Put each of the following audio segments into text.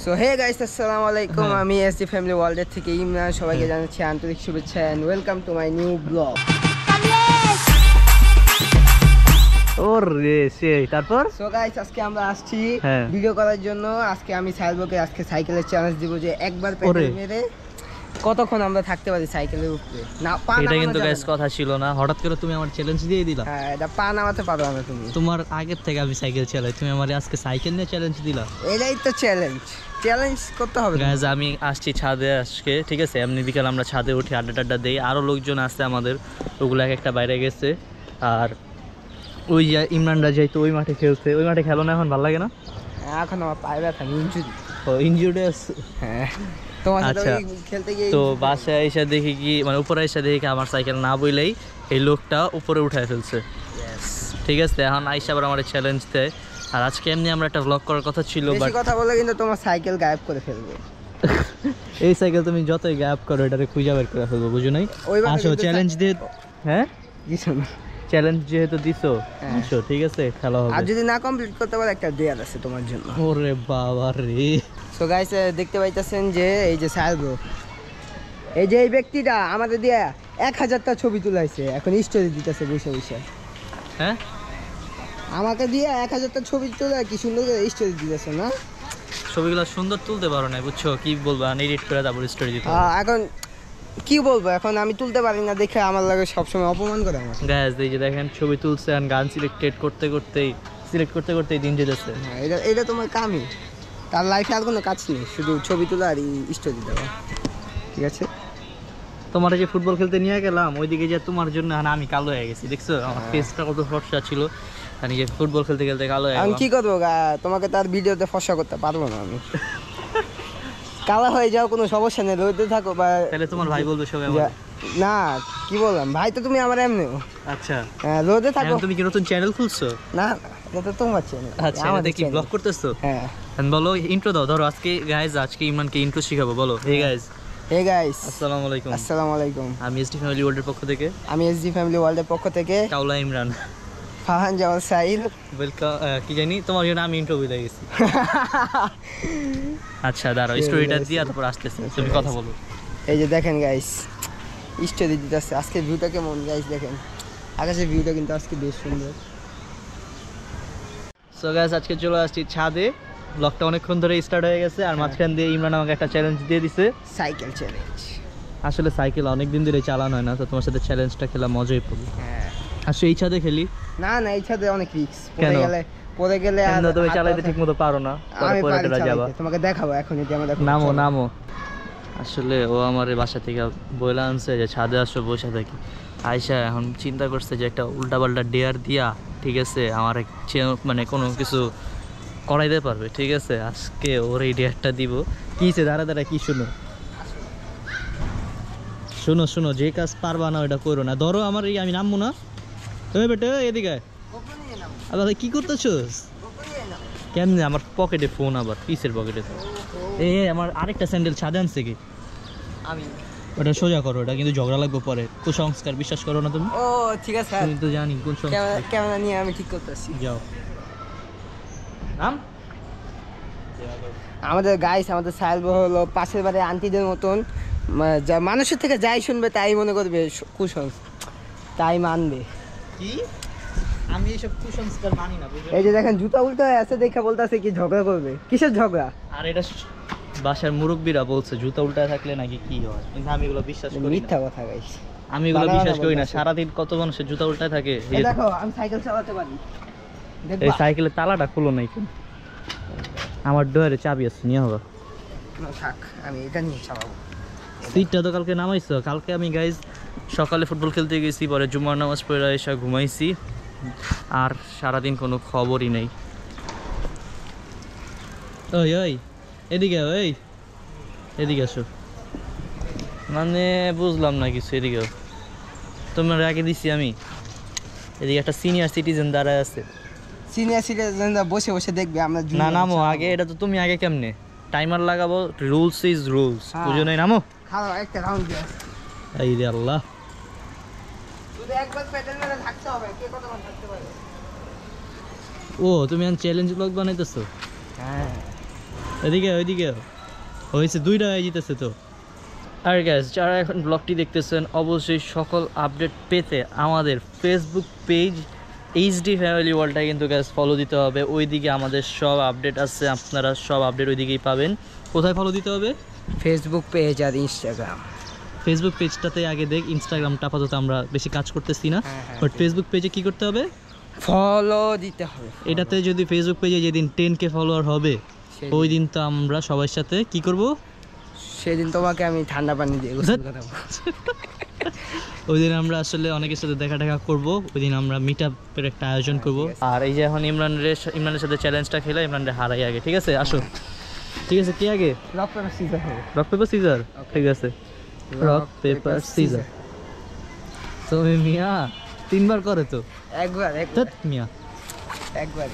So hey guys, আসসালামু আলাইকুম। আমি এসডি ফ্যামিলি ওয়ার্ল্ডের থেকে ইমরান সবাইকে জানাচ্ছি আন্তরিক শুভেচ্ছা and welcome to my new blog. ওরে সেই তারপর সো গাইস, আজকে আমরা আসছি ভিডিও করার জন্য। আজকে আমি সাইলবোকে আজকে সাইকেলের চ্যালেঞ্জ দিব যে একবার পেডাল মেরে কতক্ষণ আমরা থাকতে পারি সাইকেলের উপরে। না পা এটা কিন্তু গাইস কথা ছিল না, হঠাৎ করে তুমি আমার চ্যালেঞ্জ দিয়ে দিলা। হ্যাঁ, এটা পা নামাতে পারো না তুমি। তোমার আগের থেকে আমি সাইকেল চালাই, তুমি আমারে আজকে সাইকেল নিয়ে চ্যালেঞ্জ দিলা। এটাই তো চ্যালেঞ্জ, চ্যালেঞ্জ করতে হবে গাইস। আমি আসছি ছাদে আজকে, ঠিক আছে? এমনি বিকাল আমরা ছাদে উঠি, আড্ডা টাড্ডা দেই, আরও লোকজন আসছে আমাদের, ওগুলো এক একটা বাইরে গেছে। আর ওই যে ইমরানরা যাইতো ওই মাঠে খেলছে, ওই মাঠে খেলো না এখন, ভালো লাগে না এখন। আমার পায়ে ব্যথা, ইনজুরি। ও ইনজুরি আছে? হ্যাঁ। আচ্ছা, তো বাসায় এসে দেখি কি, মানে উপরে এসে দেখি আমার সাইকেল না বইলেই এই লোকটা উপরে উঠায় ফেলছে। ঠিক আছে, এখন আইসা আবার আমার চ্যালেঞ্জ দেয়। আর আজকে এমনি আমরা একটা ব্লগ করার কথা ছিল, বাট কথা বলে কিন্তু তোমার সাইকেল গায়েব করে ফেলবে। এই সাইকেল তুমি যতই গায়েব করো এটারে খুঁজে বের করে ফেলবো, বুঝো নাই? আসো চ্যালেঞ্জ দিয়ে। হ্যাঁ, কিছু না, চ্যালেঞ্জ যেহেতু দিছো আসো, ঠিক আছে, খেলা হবে। আর যদি না কমপ্লিট করতে পারো একটা দেয়াল আছে তোমার জন্য। ওরে বাবা রে। সো গাইস, দেখতে পাইতেছেন যে এই যে সাইলবো, এই যে এই ব্যক্তিটা আমাদের দিয়ে 1000টা ছবি তুলাইছে, এখন স্টোরি দিতেছে বসে বসে। হ্যাঁ, আমাকে দিয়ে 1000টা ছবি তুলে কি সুন্দর করে স্টোরি দিতেছে না? ছবিগুলো সুন্দর তুলতে পারো না, বুঝছো? কি বলবো, এডিট করে তারপর স্টোরি দিতে। এখন কি বলবো, এখন আমি তুলতে পারি না দেখে আমার লাগে সবসময় অপমান করে আমার। গাইস এই যে দেখেন ছবি তুলছে, আর গান সিলেক্ট করতে করতেই দিন যেতেছে। হ্যাঁ, এটা তোমার কামই। তার লাইফে আর কোনো কাজ নেই, শুধু ছবি তোলা আর স্টোরি দেওয়া। ঠিক আছে, তোমার যে ফুটবল খেলতে নিয়ে গেলাম ওইদিকে যে তোমার জন্য আমি কালো হয়ে গেছি, দেখছো? আমার ফেসটা কত ফর্সা ছিল, আর যে ফুটবল খেলতে খেলতে কালো হয়ে আমি কি করবো? তোমাকে তার ভিডিওতে ফর্সা করতে পারবো না আমি। কালা হয়ে যাও, কোনো সমস্যা নেই, রোদে থাকো। বা তাহলে তোমার ভাই বলবে সবাই না, কি বললাম, ভাই তো তুমি আমার এমনিও। আচ্ছা, হ্যাঁ, রোদে থাকো। তুমি কি নতুন চ্যানেল খুলছো? না, এটা তো তোমার চ্যানেল। আচ্ছা, এটা কি ব্লগ করতেছো? হ্যাঁ। বলো, ইন্ট্রো দাও। ধরো আজকে গাইজ, আজকে ইমরানকে ইন্ট্রো শিখাবো। বলো, হে গাইজ। হে গাইস, আসসালামু আলাইকুম। আসসালামু আলাইকুম। আমি এসডি ফ্যামিলি ওয়ার্ল্ডের পক্ষ থেকে, আমি এসডি ফ্যামিলি ওয়ার্ল্ডের পক্ষ থেকে কাউলা ইমরান, ফাহান জামাল সাইল। ওয়েলকাম। কি জানি তোমার জন্য আমি ইন্ট্রো বুঝে গেছি। আচ্ছা দাঁড়াও, স্টোরিটা দিয়ে তারপর আসতেছে, তুমি কথা বলো। এই যে দেখেন গাইস, স্টোরি দিতেছে। আজকে ভিউটা কেমন গাইস দেখেন, আকাশের ভিউটা কিন্তু আজকে বেশ সুন্দর। সো গাইস, আজকে চলে আসছি ছাদে। ব্লগটা অনেকক্ষণ ধরে স্টার্ট হয়ে গেছে, আর মাঝখান দিয়ে ইমরান আমাকে একটা চ্যালেঞ্জ দিয়ে দিছে, সাইকেল চ্যালেঞ্জ। আসলে সাইকেল অনেকদিন ধরে চালানো হয় না, তো তোমার সাথে চ্যালেঞ্জটা খেলা মজাই পড়বে। হ্যাঁ, আসলে এই ছাদে খেলি। না না, এই ছাদে অনেক রিস্ক, পড়ে গেলে আর তুমি চালাতে ঠিকমতো পারো না, আমি পারি চালাতে। তোমাকে দেখাবো এখন, যদি আমাদের নামো। আসলে ও আমার বাসা থেকে বইলা আনছে যে ছাদে আসো, বসে থাকি। আয়শা এখন চিন্তা করছে যে একটা উল্টাপাল্টা ডেয়ার দিয়া, ঠিক আছে, আমার মানে কোনো কিছু করাইতে পারবে। ঠিক আছে, আজকে ওর এই ডেয়ারটা দিব। কিছে দাঁড়া কি শোনো, যে কাজ পারবা না ওইটা করো না। ধরো আমার আমি নামবো না, তুমি বেটা এদিকে আবার কি করতেছো? কেমনে? আমার পকেটে ফোন, আবার পিসের পকেটে। আমার আরেকটা স্যান্ডেল ছাদে আনছে কি? আমি ওটা সোজা করো, ওটা কিন্তু ঝগড়া লাগবে পরে। কুসংস্কার বিশ্বাস করো না তুমি? ও ঠিক আছে, আমি তো জানি কোন সংস্কার। ক্যামেরা নিয়ে আমি ঠিক করতেছি। যাও নাম। আমাদের গাইস, আমাদের সাইলবো হলো পাশের বাড়ির আন্টিদের মতন, যা মানুষের থেকে যাই শুনবে তাই মনে করবে কুসংস্কার, তাই মানবে। কি? আমি এইসব কুসংস্কার মানি না, বুঝছো? এই যে দেখেন জুতা উল্টো হয়ে আছে, দেখা বলতেছে কি ঝগড়া করবে। কিসের ঝগড়া? আর এটা বাসার মুরব্বীরা বলছে জুতা উল্টায় থাকলে নাকি কি হয়, কিন্তু আমি এগুলো বিশ্বাস করি না। মিথ্যা কথা গাইস, আমি এগুলো বিশ্বাস করি না। সারাদিন কত মানুষের জুতা উল্টায় থাকে। দেখো আমি সাইকেল চালাতে পারি, এই সাইকেলের তালাটা খুলো নাই কেন? আমার ডোরে চাবি আছে, নিয়ে হবে। থাক, আমি এটা নিয়ে চালাবো। সিটটা তো কালকে নামাইছো। কালকে আমি গাইজ সকালে ফুটবল খেলতে গেছি, পরে জুমার নামাজ পড়ে এসে ঘুমাইছি, আর সারাদিন কোনো খবরই নেই। ওই এদিকে আসো। মানে বুঝলাম না কিছু, এদিকেও তোমার আগে দিছি আমি। এদিকে একটা সিনিয়র সিটিজেন দাঁড়ায় আছে। সিনিয়র সিটিজেন বসে বসে দেখবে আমরা। না, নামো আগে। এটা তো তুমি আগে কেমনে টাইমার লাগাবো? রুলস ইজ রুলস, বুঝো নাই? নামো। খাও একটা রাউন্ড দিয়ে। এই রে আল্লাহ, শুধু একবার পেডাল মেরে থাকতে হবে, কে কতক্ষণ থাকতে পারে। ও তুমি চ্যালেঞ্জ ব্লগ বানাইতেছো? হ্যাঁ, এদিকে ওইদিকে হয়েছে, 2টা হয়ে যেতেছে তো। আর গ্যাস, যারা এখন ব্লগটি দেখতেছেন অবশ্যই সকল আপডেট পেতে আমাদের ফেসবুক পেজ এইচডি ফ্যামিলি ওয়ার্ল্ডটা কিন্তু গ্যাস ফলো দিতে হবে। ওইদিকে আমাদের সব আপডেট আছে, আপনারা সব আপডেট ওইদিকেই পাবেন। কোথায় ফলো দিতে হবে? ফেসবুক পেজ আর ইনস্টাগ্রাম। ফেসবুক পেজটাতে আগে দেখ, ইনস্টাগ্রামটা আপাতত আমরা বেশি কাজ করতেছি না, বাট ফেসবুক পেজে কি করতে হবে? ফলো দিতে হবে। এটাতে যদি ফেসবুক পেজে যেদিন 10K ফলোয়ার হবে ওই দিন তো আমরা সবার সাথে কি করব? সেদিন তোমাকে আমি ঠান্ডা পানি দিয়ে গোসল করাবো। ওই দিন আমরা আসলে অনেকের সাথে দেখা করবো। ওই দিন আমরা মিট আপের একটা আয়োজন করব। আর এই যে এখন ইমরানের সাথে চ্যালেঞ্জটা খেলে ইমরানের হারাই আগে, ঠিক আছে? আসো, ঠিক আছে, কে আগে? রক পেপার সিজার হবে। রক পেপার সিজার, ঠিক আছে, রক পেপার সিজার। তুমি মিয়া 3বার করে তো, একবার মিয়া একবার।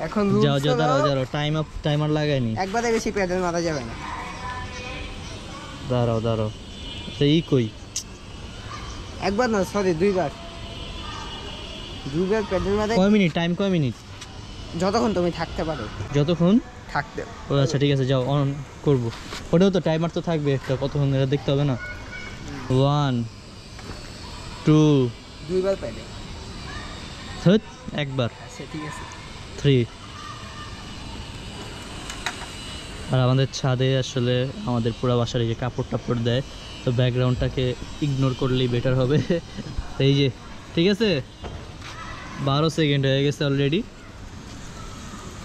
এখন যাও দাঁড়াও, টাইমার লাগাইনি। একবারে বেশি প্যাডেল মারা যাবে না। দাঁড়াও এই কই? একবার না, সরি, 2বার প্যাডেল মারা। কয় মিনিট? টাইম কয় মিনিট? যতক্ষণ তুমি থাকতে পারো। যতক্ষণ থাকতে। ও আচ্ছা, ঠিক আছে, যাও অন করবো। ওটাও তো টাইমার তো থাকবে একটা, কতক্ষণ এটা দেখতে হবে না? 1 2 2বার প্যাডেল। একবার। আচ্ছা ঠিক আছে। 3। আর আমাদের ছাদে আসলে আমাদের পুরো বাসার এই যে কাপড় টাপড় দেয়, তো ব্যাকগ্রাউন্ডটাকে ইগনোর করলেই বেটার হবে। এই যে, ঠিক আছে, 12 সেকেন্ড হয়ে গেছে অলরেডি।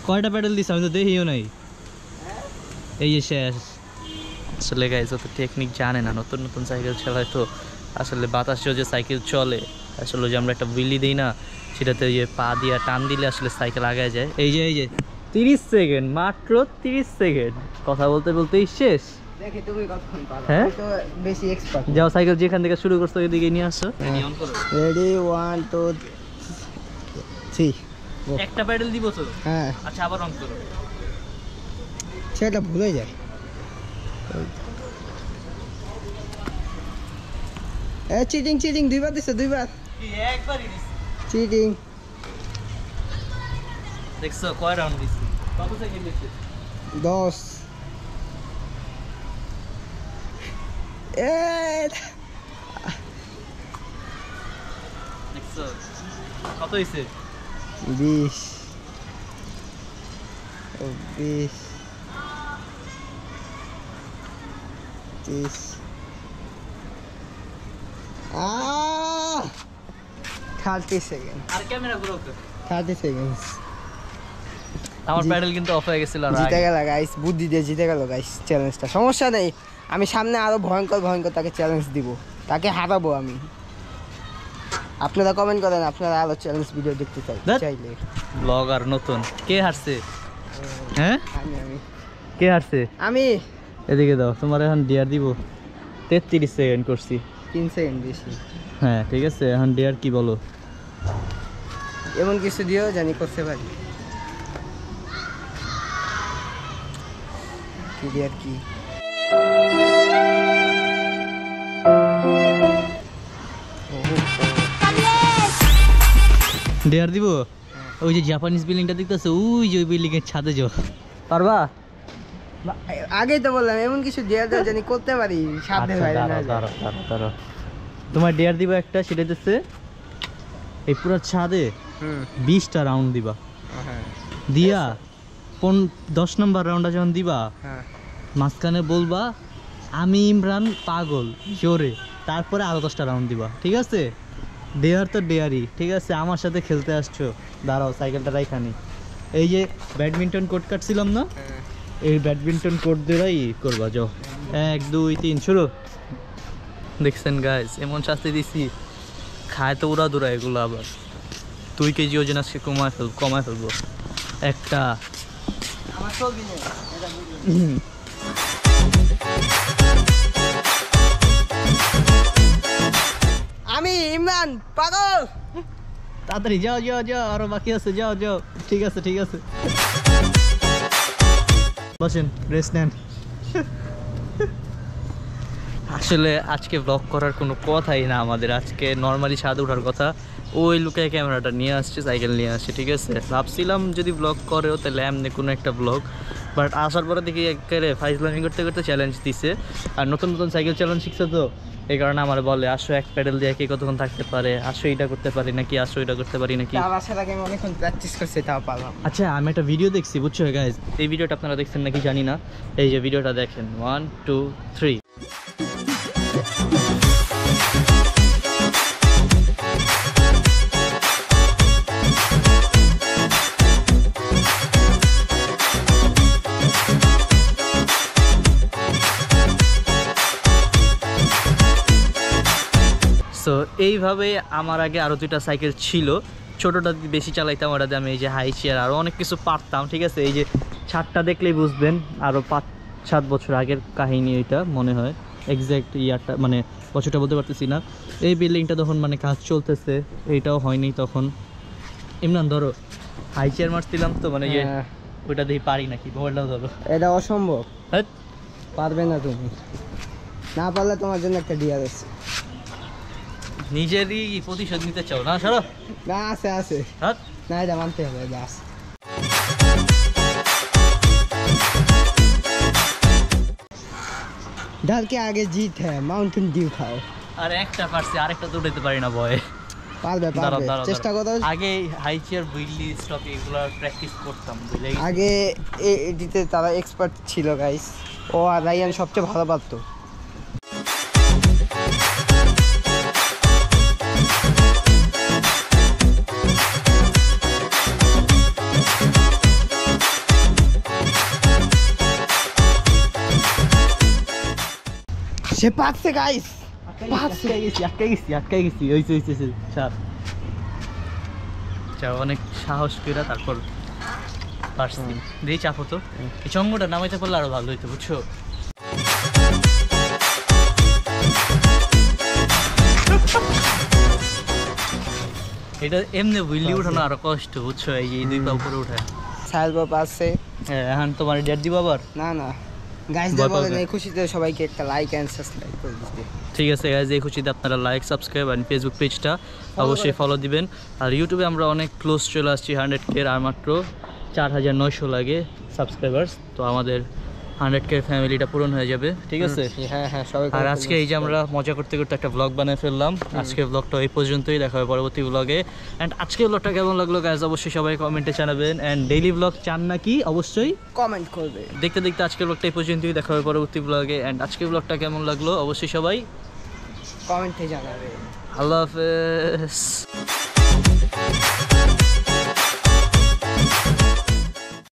কয়টা প্যাডেল দিস আমি তো দেখিও নাই। এই যে শেষ। আসলে গাইজ অত টেকনিক জানে না, নতুন নতুন সাইকেল চালায় তো আসলে বাতাসেও যে সাইকেল চলে, আসলে যে আমরা একটা উইলি দিই না, সেটাতে যে পা দিয়ে টান দিলে আসলে সাইকেল আগায় যায়। এই যে 30 সেকেন্ড, মাত্র 30 সেকেন্ড কথা বলতে বলতেই শেষ। দেখি তুমি কতক্ষণ পারো। হ্যাঁ, আমি তো বেশি এক্সপার্ট। যাও সাইকেল যেখান থেকে শুরু করছো ওইদিকে নিয়ে আসো। রেডি 1 2 3। একটা প্যাডেল দিব তো? হ্যাঁ, আচ্ছা, আবার অন করো। সেটা ভুলে যায়। চিটিং 2বার দিছে, 2বার একবারই দিছি। চিটিং। দেখছো কয় রাউন্ড দিছি? কত সেকেন্ড দিছি? 10। দেখছো কত হইছে? 20 20 30। 30 সেকেন্ড। আর ক্যামেরা ঘুরো। 30 সেকেন্ড। আমার প্যাডেল কিন্তু অফ হয়ে গেছিল। জিতে গেল গাইস, বুদ্ধি দিয়ে জিতে গেল গাইস চ্যালেঞ্জটা। সমস্যা নেই, আমি সামনে আরো ভয়ঙ্কর তাকে চ্যালেঞ্জ দিব, তাকে হারাবো আমি। আপনারা কমেন্ট করেন আপনারা আরো চ্যালেঞ্জ ভিডিও দেখতে চাইলে। ব্লগার নতুন কে হারছে? হ্যাঁ, আমি কে হারছে? আমি এদিকে দাও, তোমার এখন ডিয়ার দিব। 33 সেকেন্ড করছি। 3 সেকেন্ড বেশি। হ্যাঁ ঠিক আছে, এখন ডিয়ার কি বলো? এমন কিছু দিও জানি করতে পারি। কি ডিয়ার কি? ডিয়ার দিব। ওই যে জাপানিজ বিল্ডিংটা দেখতেছো, ওই যে ওই বিল্ডিং এর ছাদে যাও। পারবা? আগেই তো বললাম এমন কিছু ডিয়ার দাও জানি করতে পারি, সাধ্যের বাইরে না যায়। দাঁড়াও, তোমার ডিয়ার দিবা একটা, সেটা হচ্ছে এই পুরো ছাদে 20টা রাউন্ড দিবা। হ্যাঁ, দিয়া 10 নম্বর রাউন্ডটা যখন দিবা, হ্যাঁ, মাঝখানে বলবা আমি ইমরান পাগল জোরে, তারপরে আরো 10টা রাউন্ড দিবা, ঠিক আছে? ডেয়ার তো ডেয়ারই, ঠিক আছে? আমার সাথে খেলতে আসছো, দাঁড়াও সাইকেলটা রাইখানি। এই যে ব্যাডমিন্টন কোর্ট কাটছিলাম না, এই ব্যাডমিন্টন কোর্ট দিয়েই করবা। যাও 1 2 3 শুরু। দেখছেন গাইস, এমন শাস্তি দিছি, খায় তো উড়া দুরা এগুলো। আবার 2 কেজি ওজন আজকে কমায় ফেলবো একটা। আমার চলবি না এটা বুঝলি। আমি ইমরান পাগল। তাড়াতাড়ি যাও, আরো বাকি আছে, যাও। ঠিক আছে বসেন, রেস্ট নেন। আসলে আজকে ব্লগ করার কোনো কথাই না আমাদের, আজকে নর্মালি ছাদে ওঠার কথা, ওই লুকায় ক্যামেরাটা নিয়ে আসছে, সাইকেল নিয়ে আসছে, ঠিক আছে। ভাবছিলাম যদি ব্লগ করেও তাহলে এমনি কোনো একটা ব্লগ, বাট আসার পরে দেখি একেবারে ফাইজলামি করতে করতে চ্যালেঞ্জ দিছে। আর নতুন নতুন সাইকেল চালানো শিখছে তো, এই কারণে আমার বলে আসো এক প্যাডেল দিয়ে কে কতক্ষণ থাকতে পারে, আসো এইটা করতে পারি নাকি, আসো এটা করতে পারি নাকি। তার আসার আগে আমি অনেকক্ষণ প্র্যাকটিস করছি, তাও পারলাম। আচ্ছা আমি একটা ভিডিও দেখছি বুঝছো গাইজ, এই ভিডিওটা আপনারা দেখছেন নাকি জানি না, এই যে ভিডিওটা দেখেন 1 2 3। সো এইভাবে আমার আগে আরও 2টা সাইকেল ছিল, ছোটোটা বেশি চালাইতাম, ওটাতে আমি এই যে হাই চেয়ার আরও অনেক কিছু পারতাম, ঠিক আছে। এই যে ছাদটা দেখলেই বুঝবেন আরও 5-7 বছর আগের কাহিনী, এটা মনে হয় এক্স্যাক্ট ইয়ারটা মানে বছরটা বলতে পারতেছি না। এই বিল্ডিংটা তখন মানে কাজ চলতেছে, এইটাও হয়নি তখন। ইমরান ধরো হাই চেয়ার মারছিলাম তো, মানে যে ওইটা দেখি পারি নাকি, মোবাইলটাও ধরো। এটা অসম্ভব, হ্যাঁ পারবে না তুমি, না পারলে তোমার জন্য একটা ডিয়ার আছে। নিজেরই প্রতিশোধ নিতে চাও না, সরো। না আছে আছে, হ্যাঁ না এটা মানতে হবে, এটা আছে। डर के आगे जीत है, माउंटेन डिউ খাও। আর একটা পারছি, আরেকটা তো উঠাইতে পারি না ভয়ে। পারবে দাঁড়াও, পারবে, দাঁড়াও, চেষ্টা করো। আগে হাই চেয়ার বুইলি স্টপ এগুলো প্র্যাকটিস করতাম, বুঝলে। আগে এডিতে তারা এক্সপার্ট ছিল গাইস, ও আর রায়ান সবচেয়ে ভালো পারতো। সে পারছে গাইস, আটকাই গেছি হইছে চাপ অনেক সাহস করে তারপর পারছি। দিয়ে চাপ হতো, এই চঙ্গটা নামাইতে পারলে আরো ভালো হইতো বুঝছো। এটা এমনি বুইলি উঠানো আরো কষ্ট বুঝছো, এই যে 2 পা উপরে উঠায়। সাহেব পারছে। হ্যাঁ এখন তোমার ডেট দিব আবার। না না গাইসদের বলেন এই খুশিতে সবাইকে একটা লাইক এন্ড সাবস্ক্রাইব করে দিতে। ঠিক আছে গাইজ, এই খুশিতে আপনারা লাইক সাবস্ক্রাইব আর ফেসবুক পেজটা অবশ্যই ফলো দিবেন। আর ইউটিউবে আমরা অনেক ক্লোজ চলে আসছি 100K, আর মাত্র 4900 লাগে সাবস্ক্রাইবার্স। তো আমাদের 100K ফ্যামিলিটা পূরণ হয়ে যাবে, ঠিক আছে। হ্যাঁ হ্যাঁ সবাই। আর আজকে এই যে আমরা মজা করতে করতে একটা ব্লগ বানিয়ে ফেললাম। আজকে ব্লগটা এই পর্যন্তই, দেখা হবে পরবর্তী ব্লগে। অ্যান্ড আজকে ব্লগটা কেমন লাগলো গাইজ অবশ্যই সবাই কমেন্টে জানাবেন। অ্যান্ড ডেইলি ব্লগ চান নাকি অবশ্যই কমেন্ট করবে। দেখতে দেখতে আজকের ব্লগটা এই পর্যন্তই, দেখা হবে পরবর্তী ব্লগে। অ্যান্ড আজকের ব্লগটা কেমন লাগলো অবশ্যই সবাই কমেন্টে জানাবে। আল্লাহ হাফেজ।